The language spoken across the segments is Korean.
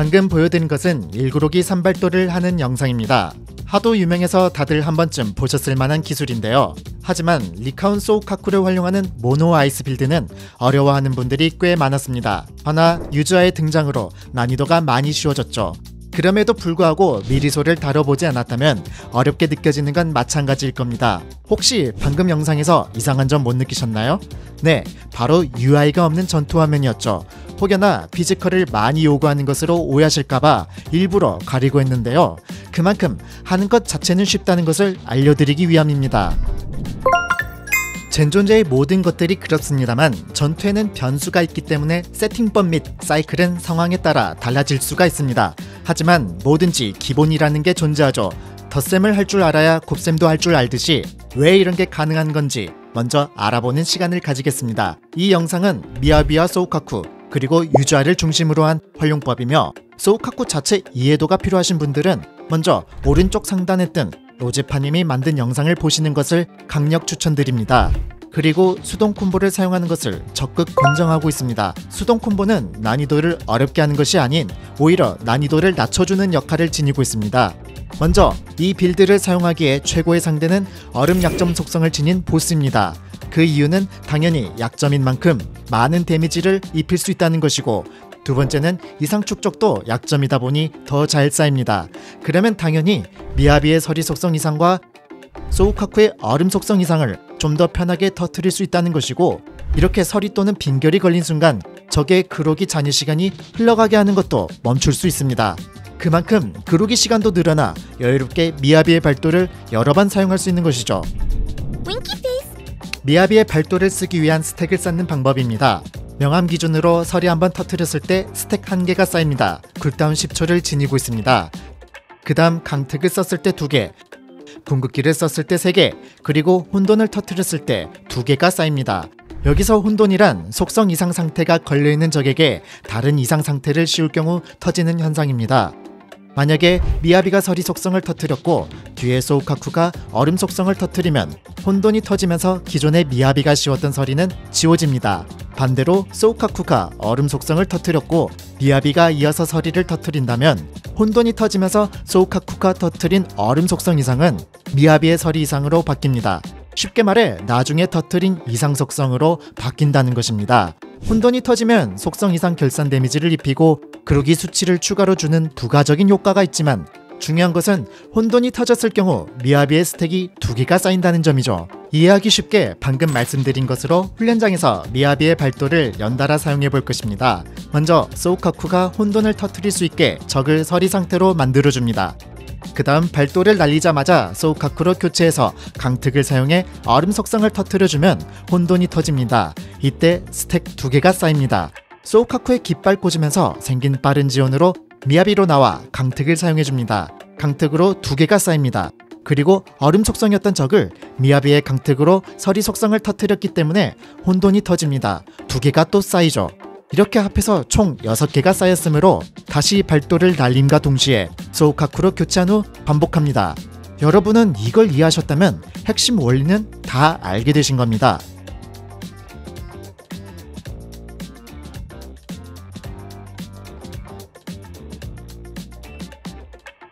방금 보여드린 것은 일구르기 산발도를 하는 영상입니다. 하도 유명해서 다들 한 번쯤 보셨을 만한 기술인데요. 하지만 리카운 소우카쿠를 활용하는 모노 아이스 빌드는 어려워하는 분들이 꽤 많았습니다. 허나 유즈아의 등장으로 난이도가 많이 쉬워졌죠. 그럼에도 불구하고 미리소를 다뤄보지 않았다면 어렵게 느껴지는 건 마찬가지일 겁니다. 혹시 방금 영상에서 이상한 점 못 느끼셨나요? 네, 바로 UI가 없는 전투 화면이었죠. 혹여나 피지컬을 많이 요구하는 것으로 오해하실까봐 일부러 가리고 했는데요. 그만큼 하는 것 자체는 쉽다는 것을 알려드리기 위함입니다. 젠존제의 모든 것들이 그렇습니다만 전투에는 변수가 있기 때문에 세팅법 및 사이클은 상황에 따라 달라질 수가 있습니다. 하지만 뭐든지 기본이라는 게 존재하죠. 덧셈을 할 줄 알아야 곱셈도 할 줄 알듯이 왜 이런 게 가능한 건지 먼저 알아보는 시간을 가지겠습니다. 이 영상은 미야비와 소우카쿠 그리고 유즈아를 중심으로 한 활용법이며, 소우카쿠 자체 이해도가 필요하신 분들은 먼저 오른쪽 상단에 뜬 로제파님이 만든 영상을 보시는 것을 강력 추천드립니다. 그리고 수동 콤보를 사용하는 것을 적극 권장하고 있습니다. 수동 콤보는 난이도를 어렵게 하는 것이 아닌 오히려 난이도를 낮춰주는 역할을 지니고 있습니다. 먼저 이 빌드를 사용하기에 최고의 상대는 얼음 약점 속성을 지닌 보스입니다. 그 이유는 당연히 약점인 만큼 많은 데미지를 입힐 수 있다는 것이고, 두 번째는 이상 축적도 약점이다 보니 더 잘 쌓입니다. 그러면 당연히 미야비의 서리 속성 이상과 소우카쿠의 얼음 속성 이상을 좀 더 편하게 터뜨릴 수 있다는 것이고, 이렇게 서리 또는 빈결이 걸린 순간 적의 그로기 잔여 시간이 흘러가게 하는 것도 멈출 수 있습니다. 그만큼 그로기 시간도 늘어나 여유롭게 미야비의 발도를 여러 번 사용할 수 있는 것이죠. 미야비의 발도를 쓰기 위한 스택을 쌓는 방법입니다. 명암 기준으로 서리 한번 터뜨렸을 때 스택 1개가 쌓입니다. 쿨다운 10초를 지니고 있습니다. 그 다음 강특을 썼을 때 2개, 궁극기를 썼을 때 3개, 그리고 혼돈을 터뜨렸을 때 2개가 쌓입니다. 여기서 혼돈이란 속성 이상 상태가 걸려있는 적에게 다른 이상 상태를 씌울 경우 터지는 현상입니다. 만약에 미야비가 서리 속성을 터뜨렸고 뒤에 소우카쿠가 얼음 속성을 터뜨리면 혼돈이 터지면서 기존의 미야비가 씌웠던 서리는 지워집니다. 반대로 소우카쿠가 얼음 속성을 터뜨렸고 미야비가 이어서 서리를 터뜨린다면 혼돈이 터지면서 소우카쿠가 터뜨린 얼음 속성 이상은 미야비의 서리 이상으로 바뀝니다. 쉽게 말해 나중에 터뜨린 이상 속성으로 바뀐다는 것입니다. 혼돈이 터지면 속성 이상 결산 데미지를 입히고 그로기 수치를 추가로 주는 부가적인 효과가 있지만, 중요한 것은 혼돈이 터졌을 경우 미야비의 스택이 2개가 쌓인다는 점이죠. 이해하기 쉽게 방금 말씀드린 것으로 훈련장에서 미야비의 발도를 연달아 사용해 볼 것입니다. 먼저 소우카쿠가 혼돈을 터뜨릴 수 있게 적을 서리 상태로 만들어줍니다. 그 다음 발도를 날리자마자 소우카쿠로 교체해서 강특을 사용해 얼음 속성을 터뜨려주면 혼돈이 터집니다. 이때 스택 2개가 쌓입니다. 소우카쿠의 깃발 꽂으면서 생긴 빠른 지원으로 미야비로 나와 강특을 사용해줍니다. 강특으로 2개가 쌓입니다. 그리고 얼음 속성이었던 적을 미야비의 강특으로 서리 속성을 터뜨렸기 때문에 혼돈이 터집니다. 2개가 또 쌓이죠. 이렇게 합해서 총 6개가 쌓였으므로 다시 발도를 날림과 동시에 소우카쿠로 교체한 후 반복합니다. 여러분은 이걸 이해하셨다면 핵심 원리는 다 알게 되신 겁니다.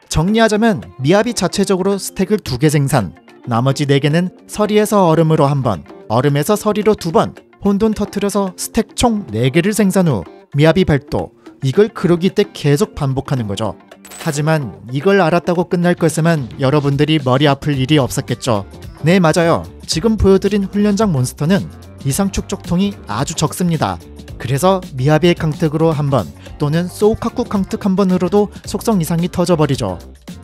정리하자면 미야비 자체적으로 스택을 2개 생산, 나머지 4개는 서리에서 얼음으로 1번, 얼음에서 서리로 2번, 혼돈 터뜨려서 스택 총 4개를 생산 후 미야비 발도, 이걸 그로기 때 계속 반복하는 거죠. 하지만 이걸 알았다고 끝날 거였으면 여러분들이 머리 아플 일이 없었겠죠. 네, 맞아요. 지금 보여드린 훈련장 몬스터는 이상 축적통이 아주 적습니다. 그래서 미야비의 강특으로 1번 또는 소우카쿠 강특 1번으로도 속성 이상이 터져버리죠.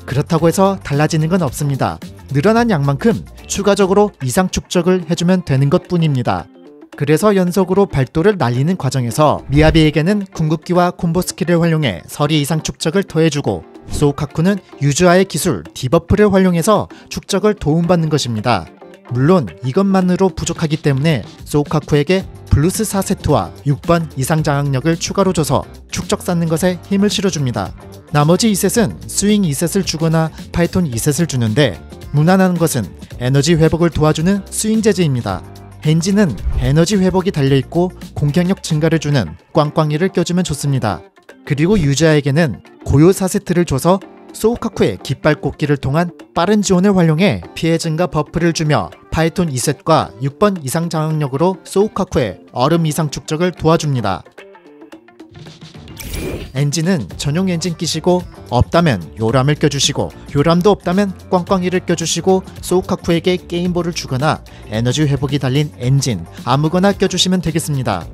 그렇다고 해서 달라지는 건 없습니다. 늘어난 양만큼 추가적으로 이상 축적을 해주면 되는 것 뿐입니다. 그래서 연속으로 발도를 날리는 과정에서 미야비에게는 궁극기와 콤보 스킬을 활용해 서리 이상 축적을 더해주고, 소우카쿠는 유즈아의 기술 디버프를 활용해서 축적을 도움받는 것입니다. 물론 이것만으로 부족하기 때문에 소우카쿠에게 블루스 4세트와 6번 이상 장악력을 추가로 줘서 축적 쌓는 것에 힘을 실어줍니다. 나머지 2셋은 스윙 2셋을 주거나 파이톤 2셋을 주는데, 무난한 것은 에너지 회복을 도와주는 스윙 재즈입니다. 엔진은 에너지 회복이 달려있고 공격력 증가를 주는 꽝꽝이를 껴주면 좋습니다. 그리고 유저에게는 고요 4세트를 줘서 소우카쿠의 깃발 꽂기를 통한 빠른 지원을 활용해 피해 증가 버프를 주며 파이톤 2셋과 6번 이상 장악력으로 소우카쿠의 얼음 이상 축적을 도와줍니다. 엔진은 전용 엔진 끼시고 없다면 요람을 껴주시고 요람도 없다면 꽝꽝이를 껴주시고 소우카쿠에게 게임볼을 주거나 에너지 회복이 달린 엔진 아무거나 껴주시면 되겠습니다.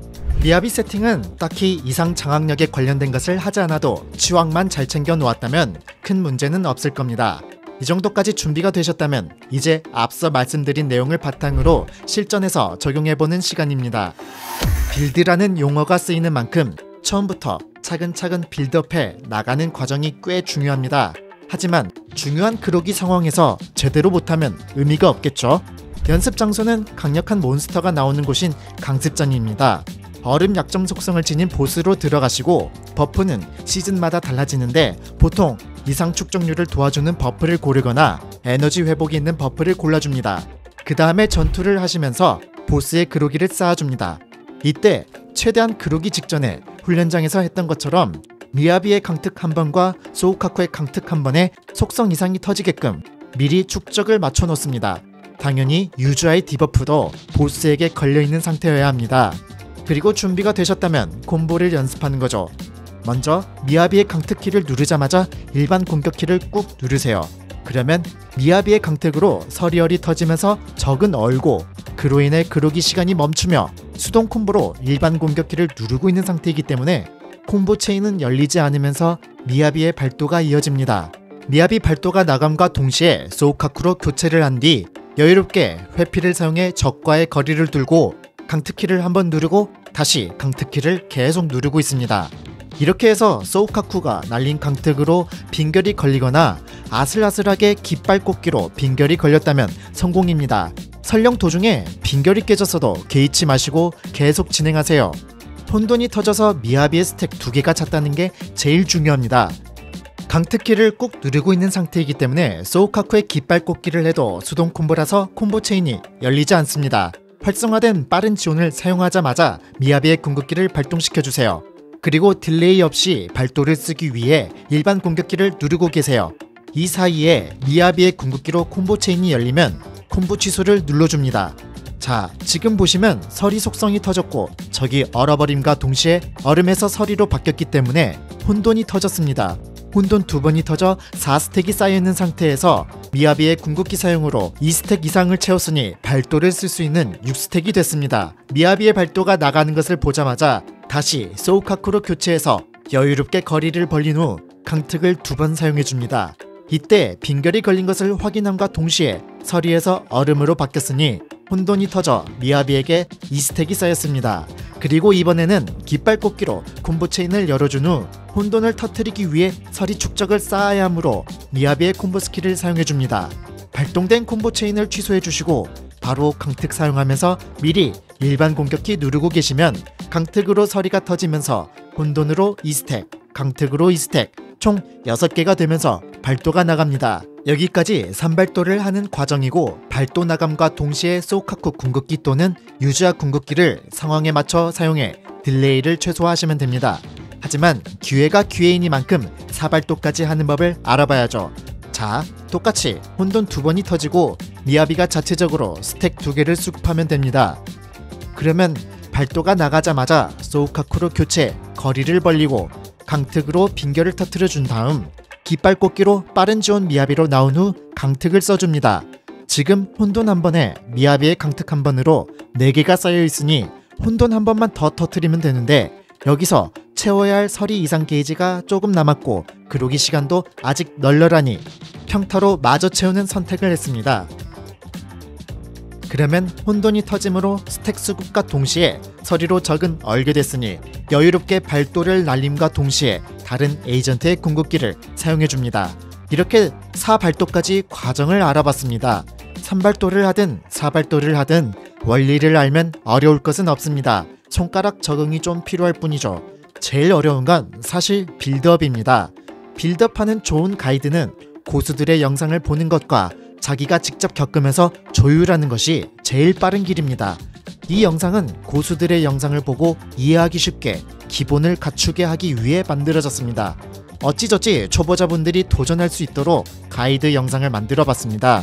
미야비 세팅은 딱히 이상 장악력에 관련된 것을 하지 않아도 치왕만 잘 챙겨 놓았다면 큰 문제는 없을 겁니다. 이 정도까지 준비가 되셨다면 이제 앞서 말씀드린 내용을 바탕으로 실전에서 적용해보는 시간입니다. 빌드라는 용어가 쓰이는 만큼 처음부터 차근차근 빌드업해 나가는 과정이 꽤 중요합니다. 하지만 중요한 그로기 상황에서 제대로 못하면 의미가 없겠죠. 연습 장소는 강력한 몬스터가 나오는 곳인 강습전입니다. 얼음 약점 속성을 지닌 보스로 들어가시고 버프는 시즌마다 달라지는데 보통 이상 축적률을 도와주는 버프를 고르거나 에너지 회복이 있는 버프를 골라줍니다. 그 다음에 전투를 하시면서 보스의 그로기를 쌓아줍니다. 이때 최대한 그로기 직전에 훈련장에서 했던 것처럼 미야비의 강특 한 번과 소우카쿠의 강특 한 번에 속성 이상이 터지게끔 미리 축적을 맞춰 놓습니다. 당연히 유저의 디버프도 보스에게 걸려있는 상태여야 합니다. 그리고 준비가 되셨다면 콤보를 연습하는 거죠. 먼저 미야비의 강특키를 누르자마자 일반 공격키를 꾹 누르세요. 그러면 미야비의 강특으로 서리얼이 터지면서 적은 얼고 그로 인해 그로기 시간이 멈추며 수동 콤보로 일반 공격키를 누르고 있는 상태이기 때문에 콤보 체인은 열리지 않으면서 미야비의 발도가 이어집니다. 미야비 발도가 나감과 동시에 소우카쿠로 교체를 한 뒤 여유롭게 회피를 사용해 적과의 거리를 두고 강특키를 한번 누르고 다시 강특키를 계속 누르고 있습니다. 이렇게 해서 소우카쿠가 날린 강특으로 빈결이 걸리거나 아슬아슬하게 깃발 꽂기로 빈결이 걸렸다면 성공입니다. 설령 도중에 빈결이 깨졌어도 개의치 마시고 계속 진행하세요. 혼돈이 터져서 미야비의 스택 2개가 찼다는 게 제일 중요합니다. 강특키를 꾹 누르고 있는 상태이기 때문에 소우카쿠의 깃발 꽂기를 해도 수동 콤보라서 콤보 체인이 열리지 않습니다. 활성화된 빠른 지원을 사용하자마자 미야비의 궁극기를 발동시켜주세요. 그리고 딜레이 없이 발도를 쓰기 위해 일반 공격기를 누르고 계세요. 이 사이에 미야비의 궁극기로 콤보 체인이 열리면 콤보 취소를 눌러줍니다. 자, 지금 보시면 서리 속성이 터졌고 적이 얼어버림과 동시에 얼음에서 서리로 바뀌었기 때문에 혼돈이 터졌습니다. 혼돈 2번이 터져 4스택이 쌓여있는 상태에서 미야비의 궁극기 사용으로 2스택 이상을 채웠으니 발도를 쓸 수 있는 6스택이 됐습니다. 미야비의 발도가 나가는 것을 보자마자 다시 소우카쿠로 교체해서 여유롭게 거리를 벌린 후 강특을 2번 사용해줍니다. 이때 빈결이 걸린 것을 확인함과 동시에 서리에서 얼음으로 바뀌었으니 혼돈이 터져 미야비에게 2스택이 쌓였습니다. 그리고 이번에는 깃발 꽂기로 콤보 체인을 열어준 후 혼돈을 터뜨리기 위해 서리 축적을 쌓아야 하므로 미야비의 콤보 스킬을 사용해줍니다. 발동된 콤보 체인을 취소해주시고 바로 강특 사용하면서 미리 일반 공격키 누르고 계시면 강특으로 서리가 터지면서 혼돈으로 2스택, 강특으로 2스택, 총 6개가 되면서 발도가 나갑니다. 여기까지 산발도를 하는 과정이고 발도 나감과 동시에 소우카쿠 궁극기 또는 유즈아 궁극기를 상황에 맞춰 사용해 딜레이를 최소화하시면 됩니다. 하지만 기회가 기회이니만큼 사발도까지 하는 법을 알아봐야죠. 자, 똑같이 혼돈 2번이 터지고 미야비가 자체적으로 스택 2개를 수급하면 됩니다. 그러면 발도가 나가자마자 소우카쿠로 교체, 거리를 벌리고 강특으로 빈결을 터뜨려 준 다음 깃발 꽂기로 빠른 지원 미야비로 나온 후 강특을 써줍니다. 지금 혼돈 한 번에 미야비의 강특 한 번으로 4개가 쌓여있으니 혼돈 한 번만 더 터뜨리면 되는데 여기서 채워야 할 서리 이상 게이지가 조금 남았고 그로기 시간도 아직 널널하니 평타로 마저 채우는 선택을 했습니다. 그러면 혼돈이 터짐으로 스택 수급과 동시에 서리로 적은 얼게 됐으니 여유롭게 발도를 날림과 동시에 다른 에이전트의 궁극기를 사용해줍니다. 이렇게 4발도까지 과정을 알아봤습니다. 3발도를 하든 4발도를 하든 원리를 알면 어려울 것은 없습니다. 손가락 적응이 좀 필요할 뿐이죠. 제일 어려운 건 사실 빌드업입니다. 빌드업하는 좋은 가이드는 고수들의 영상을 보는 것과 자기가 직접 겪으면서 조율하는 것이 제일 빠른 길입니다. 이 영상은 고수들의 영상을 보고 이해하기 쉽게 기본을 갖추게 하기 위해 만들어졌습니다. 어찌저찌 초보자분들이 도전할 수 있도록 가이드 영상을 만들어 봤습니다.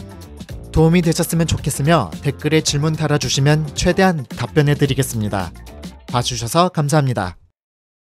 도움이 되셨으면 좋겠으며 댓글에 질문 달아주시면 최대한 답변해 드리겠습니다. 봐주셔서 감사합니다.